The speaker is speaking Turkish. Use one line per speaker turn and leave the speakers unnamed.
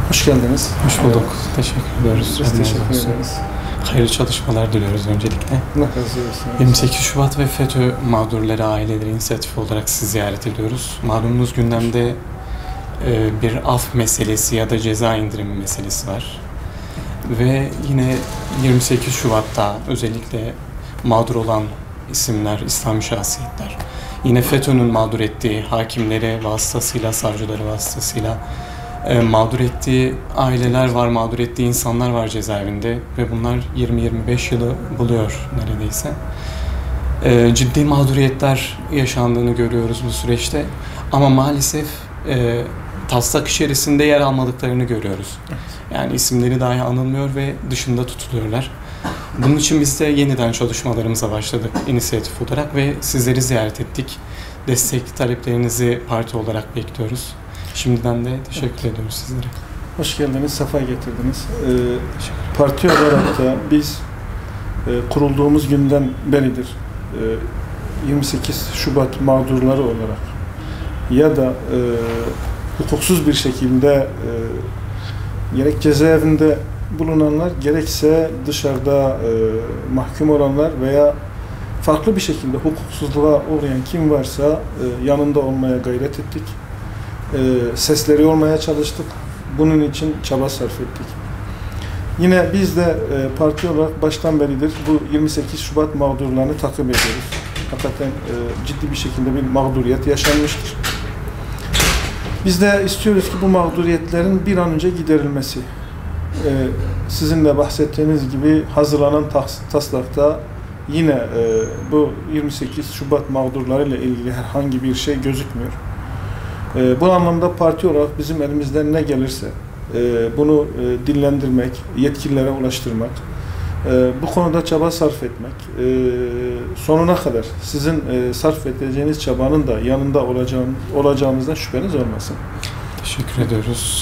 Hoş geldiniz.
Hoş bulduk. Teşekkür ediyoruz.
Biz teşekkür ederiz.
Hayırlı çalışmalar diliyoruz öncelikle.
Ne kadar seviyorsunuz?
28 Şubat ve FETÖ mağdurları aileleri inisiyatifi olarak sizi ziyaret ediyoruz. Malumunuz gündemde bir af meselesi ya da ceza indirimi meselesi var. Ve yine 28 Şubat'ta özellikle mağdur olan isimler, İslami şahsiyetler, yine FETÖ'nün mağdur ettiği hakimleri vasıtasıyla, savcıları vasıtasıyla mağdur ettiği aileler var, mağdur ettiği insanlar var cezaevinde ve bunlar 20-25 yılı buluyor neredeyse. Ciddi mağduriyetler yaşandığını görüyoruz bu süreçte ama maalesef taslak içerisinde yer almadıklarını görüyoruz. Yani isimleri dahi anılmıyor ve dışında tutuluyorlar. Bunun için biz de yeniden çalışmalarımıza başladık inisiyatif olarak ve sizleri ziyaret ettik. Destek taleplerinizi parti olarak bekliyoruz. Şimdiden de teşekkür ediyoruz sizlere.
Hoş geldiniz, sefa getirdiniz. Parti olarak da biz kurulduğumuz günden beridir 28 Şubat mağdurları olarak ya da hukuksuz bir şekilde gerek cezaevinde bulunanlar gerekse dışarıda mahkum olanlar veya farklı bir şekilde hukuksuzluğa uğrayan kim varsa yanında olmaya gayret ettik. Sesleri olmaya çalıştık. Bunun için çaba sarf ettik. Yine biz de parti olarak baştan beridir bu 28 Şubat mağdurlarını takip ediyoruz. Hakikaten ciddi bir şekilde bir mağduriyet yaşanmıştır. Biz de istiyoruz ki bu mağduriyetlerin bir an önce giderilmesi. Sizin de bahsettiğiniz gibi hazırlanan taslakta yine bu 28 Şubat mağdurlarıyla ilgili herhangi bir şey gözükmüyor. Bu anlamda parti olarak bizim elimizden ne gelirse bunu dillendirmek, yetkililere ulaştırmak, bu konuda çaba sarf etmek, sonuna kadar sizin sarf edeceğiniz çabanın da yanında olacağımızdan şüpheniz olmasın.
Teşekkür ediyoruz.